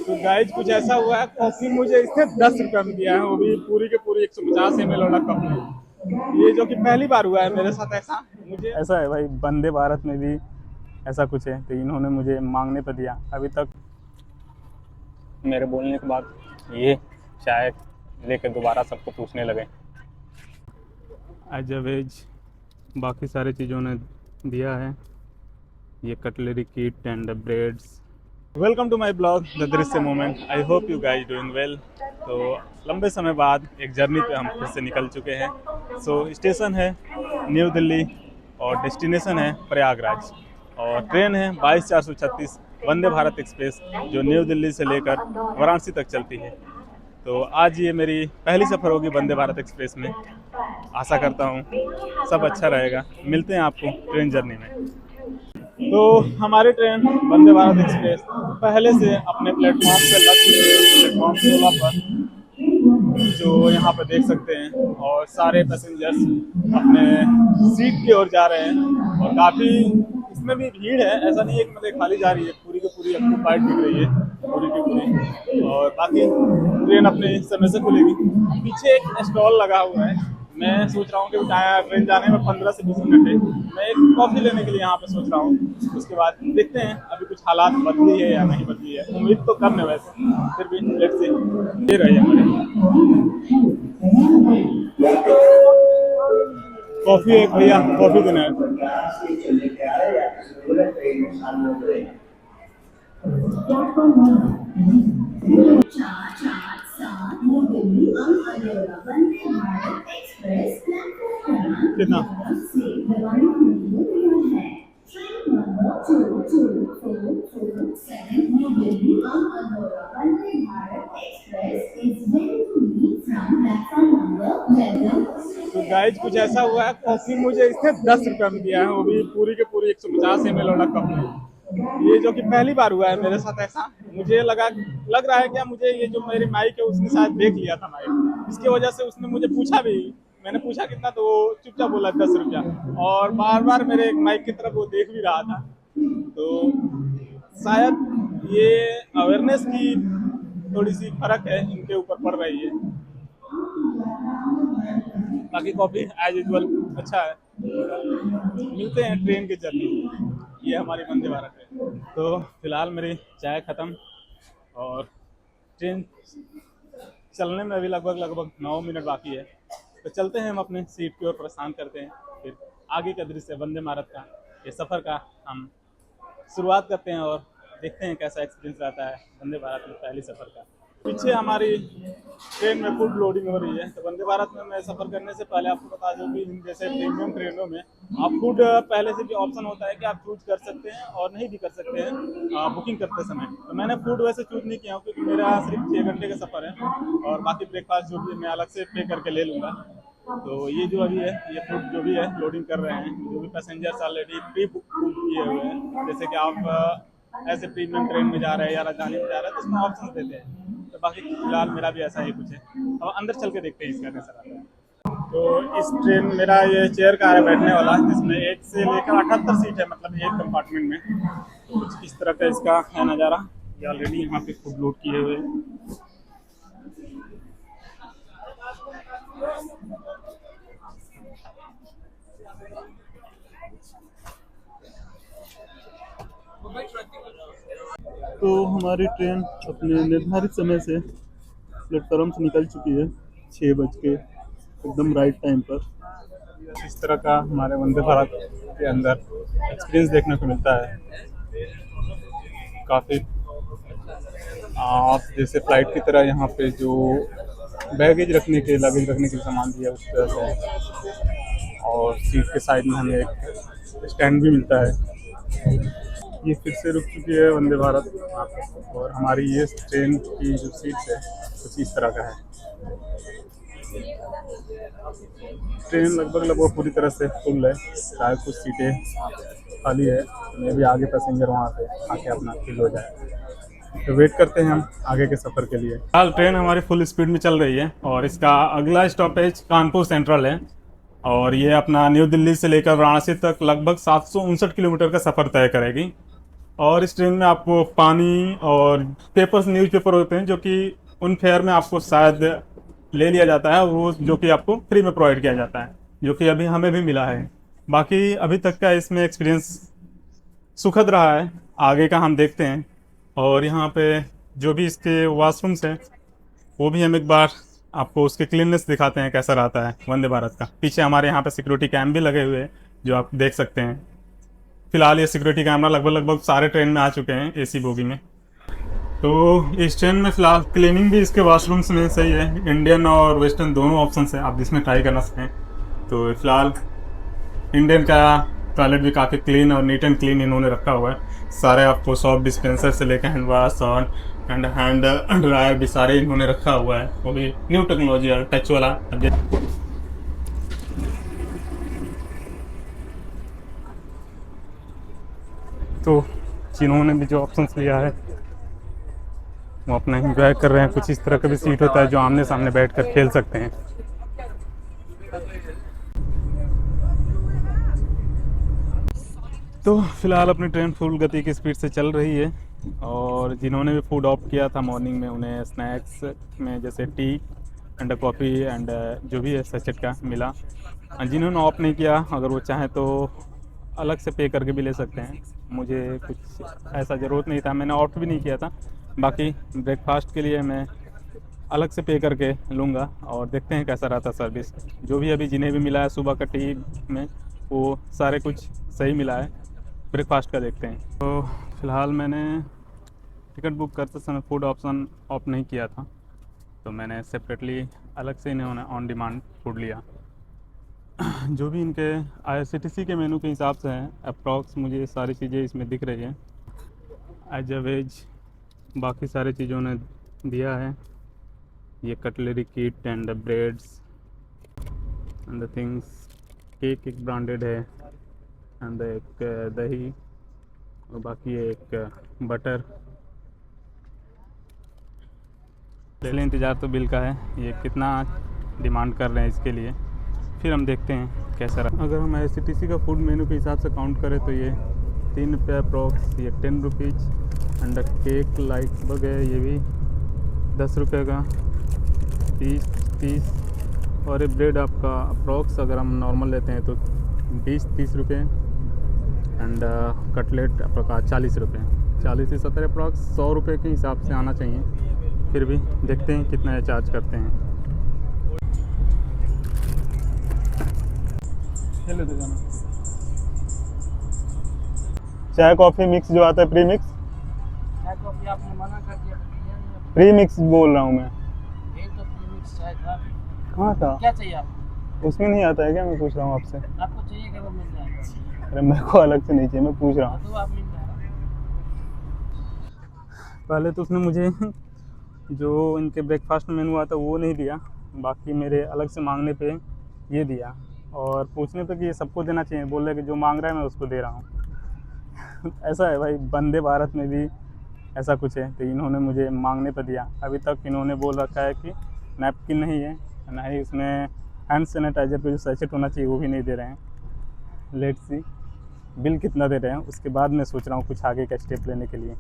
तो गाइज कुछ ऐसा हुआ है, कॉफी मुझे इसने 10 रुपये में दिया है, वो भी पूरी के पूरी 150 ml वाला कप में। ये जो कि पहली बार हुआ है मेरे साथ ऐसा। मुझे ऐसा है भाई, वंदे भारत में भी ऐसा कुछ है, तो इन्होंने मुझे मांगने पर दिया। अभी तक मेरे बोलने के बाद ये शायद लेकर दोबारा सबको पूछने लगे। एज अ वेज बाकी सारी चीज़ों ने दिया है, ये cutlery kit and breads. Welcome to my blog the दृश्य moment. I hope you guys doing well. तो लंबे समय बाद एक जर्नी पे हम फिर से निकल चुके हैं। सो स्टेशन है न्यू दिल्ली और डेस्टिनेशन है प्रयागराज, और ट्रेन है 22-436 वंदे भारत एक्सप्रेस, जो न्यू दिल्ली से लेकर वाराणसी तक चलती है। तो आज ये मेरी पहली सफ़र होगी वंदे भारत एक्सप्रेस में। आशा करता हूँ सब अच्छा रहेगा। मिलते हैं आपको ट्रेन जर्नी में। तो हमारी ट्रेन वंदे भारत एक्सप्रेस पहले से अपने प्लेटफॉर्म पे लग चुकी है, प्लेटफॉर्म 16 पर, जो यहाँ पर देख सकते हैं। और सारे पैसेंजर्स अपने सीट की ओर जा रहे हैं, और काफ़ी इसमें भी भीड़ है। ऐसा नहीं है कि मतलब खाली जा रही है, पूरी की पूरी ऑक्यूपाइड दिख रही है, पूरी की पूरी। और बाकी ट्रेन अपने समय से खुलेगी। पीछे एक स्टॉल लगा हुआ है। मैं सोच रहा हूँ कि ट्रेन जाने में 15 से 20 मिनट है। मैं एक कॉफ़ी लेने के लिए यहाँ पे सोच रहा हूँ। उसके बाद देखते हैं अभी कुछ हालात बदली है या नहीं बदली है। उम्मीद तो कम है वैसे, फिर भी लेट्स सी। ये रही हमारी कॉफ़ी। एक भैया कॉफ़ी देना है। कितना? तो गाइज कुछ ऐसा हुआ है, कॉफी मुझे इसने 10 रुपये में दिया है, वो भी पूरी के पूरी 150 ml वाला कप में। ये जो कि पहली बार हुआ है मेरे साथ ऐसा। मुझे लग रहा है क्या, मुझे ये जो मेरी माइक है उसने शायद देख लिया था माइक, इसकी वजह से उसने मुझे पूछा भी। मैंने पूछा कितना, तो वो चुपचाप बोला 10 रुपया, और बार बार मेरे माइक की तरफ वो देख भी रहा था। तो शायद ये अवेयरनेस की थोड़ी सी फर्क है, इनके ऊपर पड़ रही है। बाकी कॉफी एज यूजल अच्छा है। मिलते हैं ट्रेन की जर्नी। ये हमारी वंदे भारत है। तो फिलहाल मेरी चाय ख़त्म, और ट्रेन चलने में अभी लगभग 9 मिनट बाकी है। तो चलते हैं हम अपने सीट की ओर प्रस्थान करते हैं, फिर आगे का दृश्य वंदे भारत का, ये सफ़र का हम शुरुआत करते हैं, और देखते हैं कैसा एक्सपीरियंस रहता है वंदे भारत में पहली सफ़र का। पीछे हमारी ट्रेन में फूड लोडिंग हो रही है। तो वंदे भारत में मैं सफ़र करने से पहले आपको बता दूं कि जैसे प्रीमियम ट्रेनों में आप फूड पहले से भी ऑप्शन होता है कि आप चूज कर सकते हैं और नहीं भी कर सकते हैं बुकिंग करते समय। तो मैंने फूड वैसे चूज नहीं किया हूँ, क्योंकि मेरा सिर्फ 6 घंटे का सफ़र है, और बाकी ब्रेकफास्ट जो भी है मैं अलग से पे करके ले लूँगा। तो ये जो अभी है, ये फूड जो भी है लोडिंग कर रहे हैं, जो भी पैसेंजर्स ऑलरेडी प्री बुक किए हुए हैं। जैसे कि आप ऐसे प्रीमियम ट्रेन में जा रहे हैं या राजधानी में जा रहे हैं, तो उसमें ऑप्शन देते हैं। तो बाकी फिलहाल मेरा भी ऐसा ही कुछ है। अब अंदर चल के देखते हैं इसका कैसा रहता है। तो इस ट्रेन मेरा ये चेयर कार है बैठने वाला, जिसमें 1 से लेकर 78 सीट है, मतलब एक कंपार्टमेंट में। तो कुछ इस तरह का इसका है नज़ारा। ये ऑलरेडी यहाँ पे फूड लोड किए हुए हैं। तो हमारी ट्रेन अपने निर्धारित समय से प्लेटफॉर्म से निकल चुकी है, 6 बज के एकदम राइट टाइम पर। इस तरह का हमारे वंदे भारत के अंदर एक्सपीरियंस देखने को मिलता है। काफ़ी आप जैसे फ़्लाइट की तरह यहाँ पे जो लगेज रखने के लिए सामान दिया है उस तरह से, और सीट के साइड में हमें एक स्टैंड भी मिलता है। ये फिर से रुक चुकी है वंदे भारत यहाँ पे, और हमारी ये ट्रेन की जो सीट है कुछ इस तरह का है। ट्रेन लगभग पूरी तरह से फुल है, शायद कुछ सीटें खाली है, तो मे भी आगे पैसेंजर वहाँ पे आके अपना फिल हो जाए। तो वेट करते हैं हम आगे के सफ़र के लिए। फिलहाल ट्रेन हमारी फुल स्पीड में चल रही है, और इसका अगला स्टॉपेज कानपुर सेंट्रल है, और ये अपना न्यू दिल्ली से लेकर वाराणसी तक लगभग 759 किलोमीटर का सफ़र तय करेगी। और इस ट्रेन में आपको पानी और पेपर्स, न्यूज़पेपर होते हैं जो कि उन फेयर में आपको शायद ले लिया जाता है, वो जो कि आपको फ्री में प्रोवाइड किया जाता है, जो कि अभी हमें भी मिला है। बाकी अभी तक का इसमें एक्सपीरियंस सुखद रहा है। आगे का हम देखते हैं। और यहाँ पे जो भी इसके वॉशरूम्स हैं वो भी हम एक बार आपको उसके क्लीननेस दिखाते हैं कैसा रहता है वंदे भारत का। पीछे हमारे यहाँ पे सिक्योरिटी कैम भी लगे हुए हैं जो आप देख सकते हैं। फिलहाल ये सिक्योरिटी कैमरा लगभग लगभग सारे ट्रेन में आ चुके हैं एसी बोगी में। तो इस ट्रेन में फिलहाल क्लीनिंग भी इसके वॉशरूम्स में सही है। इंडियन और वेस्टर्न दोनों ऑप्शन है, आप जिसमें ट्राई करना सकें। तो फिलहाल इंडियन का टॉयलेट भी काफ़ी क्लीन और नीट एंड क्लीन इन्होंने रखा हुआ है। सारे आपको सॉप डिस्पेंसर से लेकर हैंड वॉश और हैंड ड्रायर भी सारे इन्होंने रखा हुआ है, वो भी न्यू टेक्नोलॉजी और टच वाला। तो जिन्होंने भी जो ऑप्शन लिया है वो अपना इंजॉय कर रहे हैं। कुछ इस तरह का भी सीट होता है जो आमने सामने बैठ कर खेल सकते हैं। तो फिलहाल अपनी ट्रेन फुल गति की स्पीड से चल रही है। और जिन्होंने भी फूड ऑप्ट किया था मॉर्निंग में, उन्हें स्नैक्स में जैसे टी एंड कॉफ़ी एंड जो भी है सचेट का मिला। जिन्होंने ऑप्ट नहीं किया, अगर वो चाहें तो अलग से पे करके भी ले सकते हैं। मुझे कुछ ऐसा ज़रूरत नहीं था, मैंने ऑप्ट भी नहीं किया था। बाकी ब्रेकफास्ट के लिए मैं अलग से पे करके लूँगा और देखते हैं कैसा रहता सर्विस। जो भी अभी जिन्हें भी मिला है सुबह का टी में, वो सारे कुछ सही मिला है। ब्रेकफास्ट का देखते हैं। तो फ़िलहाल मैंने टिकट बुक करते समय फूड ऑप्शन ऑफ नहीं किया था, तो मैंने सेपरेटली अलग से इन्होंने ऑन डिमांड फूड लिया। जो भी इनके IRCTC के मेनू के हिसाब से हैं, अप्रॉक्स मुझे सारी चीज़ें इसमें दिख रही हैं एज अ वेज। बाकी सारी चीज़ों ने दिया है। ये cutlery kit and breads and the things. Cake एक ब्रांडेड है एंड एक दही और बाकी एक बटर। पहले इंतज़ार तो बिल का है, ये कितना डिमांड कर रहे हैं इसके लिए, फिर हम देखते हैं कैसा रहा। अगर हम IRCTC का फूड मेनू के हिसाब से काउंट करें तो ये 3 रुपये अप्रॉक्स, ये 10 rupees and cake like bug है, ये भी 10 रुपये का 30 और ये ब्रेड आपका अप्रॉक्स अगर हम नॉर्मल लेते हैं तो 20-30 रुपये एंड कटलेट आपका 40 रुपये, 40 से 70 अप्रॉक्स 100 रुपये के हिसाब से आना चाहिए। फिर भी देखते हैं कितना चार्ज करते हैं। चलो तो जाना। चाय कॉफ़ी मिक्स जो आता है, प्री मिक्स। चाय कॉफी आपने मना कर दिया तो दिया नहीं आपने। प्री मिक्स बोल रहा हूँ मैं। एक तो प्रीमिक्स चाय था। कहाँ था? क्या चाहिए आपको? उसमें नहीं आता है क्या? मैं पूछ रहा हूँ आपसे। आपको चाहिए क्या वो मिल जाएगा। अरे मेरे को अलग से नहीं चाहिए, मैं पूछ रहा हूँ। तो आप मिल जाएगा। पहले तो उसने मुझे जो इनके ब्रेकफास्ट में मेनू आता वो नहीं दिया, बाकी मेरे अलग से मांगने पे ये दिया और पूछने पे कि ये सबको देना चाहिए। बोल रहे कि जो मांग रहा है मैं उसको दे रहा हूँ। ऐसा है भाई, वंदे भारत में भी ऐसा कुछ है। तो इन्होंने मुझे मांगने पर दिया। अभी तक इन्होंने बोल रखा है कि नैपकिन नहीं है, ना ही उसमें हैंड सैनिटाइज़र पे जो सैचेट होना चाहिए वो भी नहीं दे रहे हैं। लेट्स सी बिल कितना दे रहे हैं, उसके बाद मैं सोच रहा हूँ कुछ आगे का स्टेप लेने के लिए।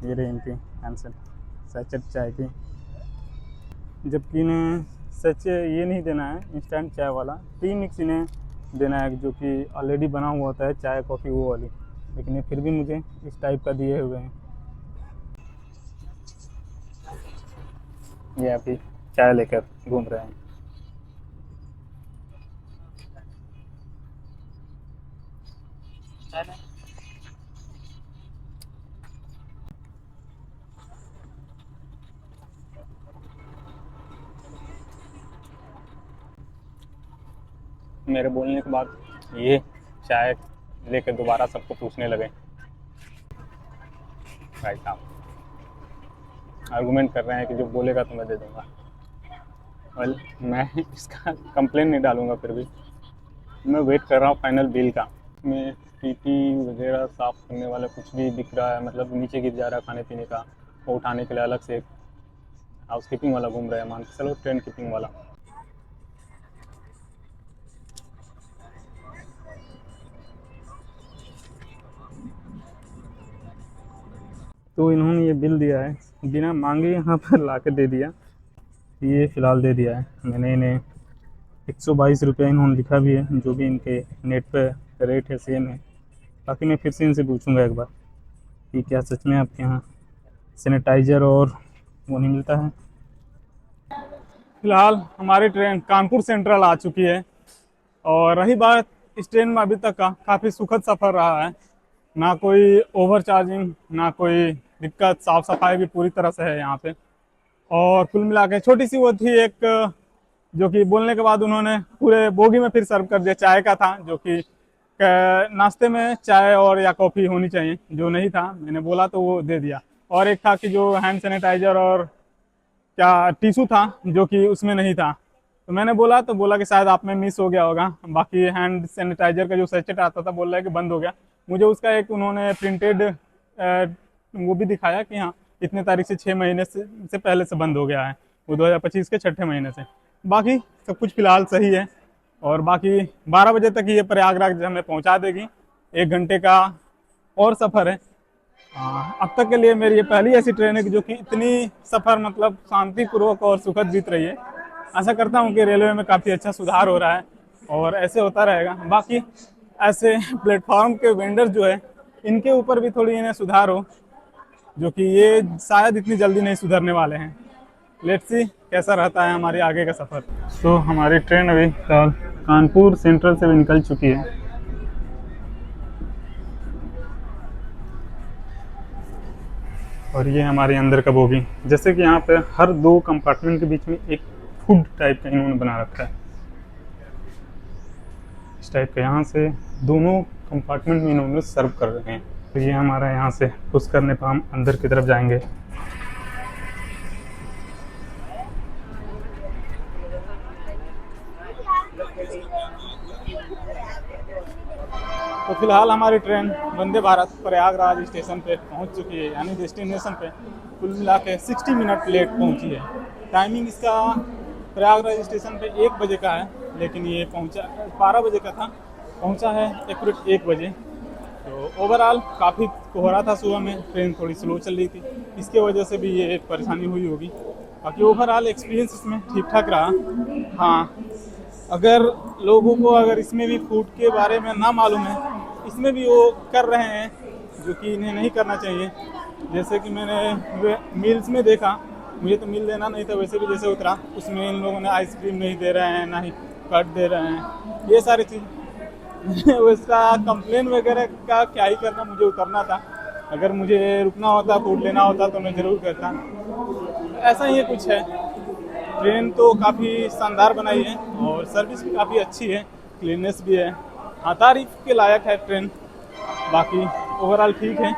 ये रही इनकी आंसर सैचेट चाय की, जबकि इन्हें सच ये नहीं देना है इंस्टेंट चाय वाला, टी मिक्स इन्हें देना है जो कि ऑलरेडी बना हुआ होता है चाय कॉफ़ी वो वाली। लेकिन ये फिर भी मुझे इस टाइप का दिए हुए हैं। ये अभी चाय लेकर घूम रहे हैं। चाय ना मेरे बोलने के बाद ये चाय लेकर दोबारा सबको पूछने लगे। भाई साहब आर्गूमेंट कर रहे हैं कि जो बोलेगा तो मैं दे दूंगा। वेल मैं इसका कंप्लेन नहीं डालूंगा, फिर भी मैं वेट कर रहा हूँ फाइनल बिल का। इसमें टीटी वगैरह साफ़ करने वाला कुछ भी दिख रहा है, मतलब नीचे गिर जा रहा है खाने पीने का, वो उठाने के लिए अलग से हाउस कीपिंग वाला घूम रहा है, मान के चलो ट्रेन कीपिंग वाला। तो इन्होंने ये बिल दिया है, बिना मांगे यहाँ पर ला के दे दिया। ये फ़िलहाल दे दिया है मैंने इन्हें। 122 रुपये इन्होंने लिखा भी है, जो भी इनके नेट पे रेट है सेम है। बाकी मैं फिर से इनसे पूछूंगा एक बार कि क्या सच में आपके यहाँ सैनिटाइज़र और वो नहीं मिलता है। फ़िलहाल हमारी ट्रेन कानपुर सेंट्रल आ चुकी है, और रही बात इस ट्रेन में अभी तक का, काफ़ी सुखद सफ़र रहा है। ना कोई ओवर चार्जिंग, ना कोई दिक्कत, साफ़ सफाई भी पूरी तरह से है यहाँ पे। और कुल मिला के छोटी सी वो थी एक, जो कि बोलने के बाद उन्होंने पूरे बोगी में फिर सर्व कर दिया। चाय का था, जो कि नाश्ते में चाय और या कॉफ़ी होनी चाहिए, जो नहीं था। मैंने बोला तो वो दे दिया। और एक था कि जो हैंड सैनिटाइज़र और क्या टिशू था, जो कि उसमें नहीं था। तो मैंने बोला तो बोला कि शायद आप में मिस हो गया होगा। बाकी हैंड सैनिटाइज़र का जो सैचेट आता था, बोल रहा है कि बंद हो गया। मुझे उसका एक उन्होंने प्रिंटेड वो भी दिखाया कि हाँ इतने तारीख से 6 महीने से पहले से बंद हो गया है, वो 2025 के छठे महीने से। बाकी सब कुछ फ़िलहाल सही है। और बाकी 12 बजे तक ये प्रयागराज हमें पहुंचा देगी। 1 घंटे का और सफ़र है। अब तक के लिए मेरी ये पहली ऐसी ट्रेन है कि जो कि इतनी सफ़र मतलब शांतिपूर्वक और सुखद बीत रही है। आशा करता हूँ कि रेलवे में काफ़ी अच्छा सुधार हो रहा है और ऐसे होता रहेगा। बाकी ऐसे प्लेटफॉर्म के वेंडर जो है, इनके ऊपर भी थोड़ी इन्हें सुधार हो, जो कि ये शायद इतनी जल्दी नहीं सुधरने वाले हैं। लेट्स सी कैसा रहता है हमारी आगे का सफ़र। तो हमारी ट्रेन अभी फिलहाल कानपुर सेंट्रल से भी निकल चुकी है। और ये हमारे अंदर का बोगी। जैसे कि यहाँ पे हर 2 कंपार्टमेंट के बीच में एक फूड टाइप का इन्होंने बना रखा है, इस टाइप का। यहाँ से दोनों कंपार्टमेंट में इन्होंने सर्व कर रहे हैं। तो ये हमारा यहाँ से पुश करने पर हम अंदर की तरफ जाएंगे। तो फिलहाल हमारी ट्रेन वंदे भारत प्रयागराज स्टेशन पे पहुंच चुकी है, यानी डेस्टिनेशन पे कुल मिला के 60 मिनट लेट पहुंची है। टाइमिंग इसका प्रयागराज स्टेशन पे 1 बजे का है, लेकिन ये पहुंचा 12 बजे का था, पहुंचा है एक्यूरेट 1 बजे। तो ओवरऑल काफ़ी कोहरा था सुबह में, ट्रेन थोड़ी स्लो चल रही थी, इसके वजह से भी ये एक परेशानी हुई होगी। बाकी ओवरऑल एक्सपीरियंस इसमें ठीक ठाक रहा। हाँ, अगर लोगों को अगर इसमें भी फूड के बारे में ना मालूम है, इसमें भी वो कर रहे हैं जो कि इन्हें नहीं करना चाहिए। जैसे कि मैंने मील्स में देखा, मुझे तो मील देना नहीं था, वैसे भी जैसे उतरा उसमें इन लोगों ने आइसक्रीम नहीं दे रहे हैं, ना ही कट दे रहे हैं, ये सारी चीज़। उसका कंप्लेन वगैरह का क्या ही करना, मुझे उतरना था। अगर मुझे रुकना होता, फूड लेना होता तो मैं ज़रूर करता। ऐसा ही कुछ है। ट्रेन तो काफ़ी शानदार बनाई है और सर्विस भी काफ़ी अच्छी है, क्लीननेस भी है। हाँ, तारीफ के लायक है ट्रेन। बाकी ओवरऑल ठीक है।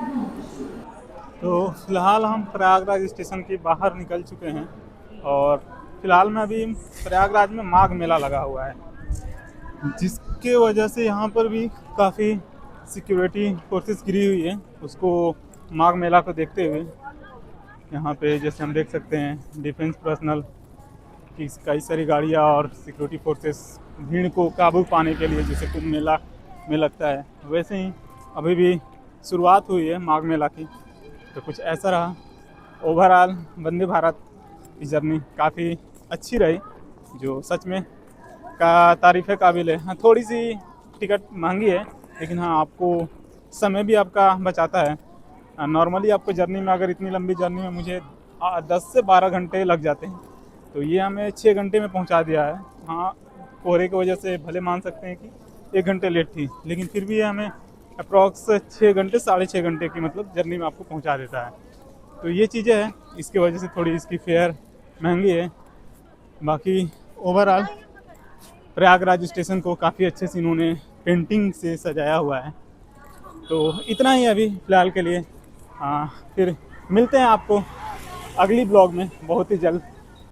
तो फिलहाल हम प्रयागराज स्टेशन के बाहर निकल चुके हैं, और फिलहाल में अभी प्रयागराज में माघ मेला लगा हुआ है, जिसके वजह से यहाँ पर भी काफ़ी सिक्योरिटी फोर्सेस गिरी हुई है। उसको माघ मेला को देखते हुए यहाँ पे जैसे हम देख सकते हैं डिफेंस पर्सनल की कई सारी गाड़ियाँ और सिक्योरिटी फोर्सेस भीड़ को काबू पाने के लिए, जैसे कुंभ मेला में लगता है वैसे ही अभी भी शुरुआत हुई है माघ मेला की। तो कुछ ऐसा रहा। ओवरऑल वंदे भारत की जर्नी काफ़ी अच्छी रही, जो सच में तारीफ़ काबिल है। हाँ, थोड़ी सी टिकट महंगी है, लेकिन हाँ आपको समय भी आपका बचाता है। नॉर्मली आपको जर्नी में, अगर इतनी लंबी जर्नी में मुझे 10 से 12 घंटे लग जाते हैं, तो ये हमें 6 घंटे में पहुंचा दिया है। हाँ, कोहरे की वजह से भले मान सकते हैं कि 1 घंटे लेट थी, लेकिन फिर भी ये हमें अप्रॉक्स 6 घंटे, 6.5 घंटे की मतलब जर्नी में आपको पहुंचा देता है। तो ये चीज़ें हैं, इसकी वजह से थोड़ी इसकी फेयर महंगी है। बाकी ओवरऑल प्रयागराज स्टेशन को काफ़ी अच्छे से इन्होंने पेंटिंग से सजाया हुआ है। तो इतना ही अभी फ़िलहाल के लिए। फिर मिलते हैं आपको अगली ब्लॉग में बहुत ही जल्द।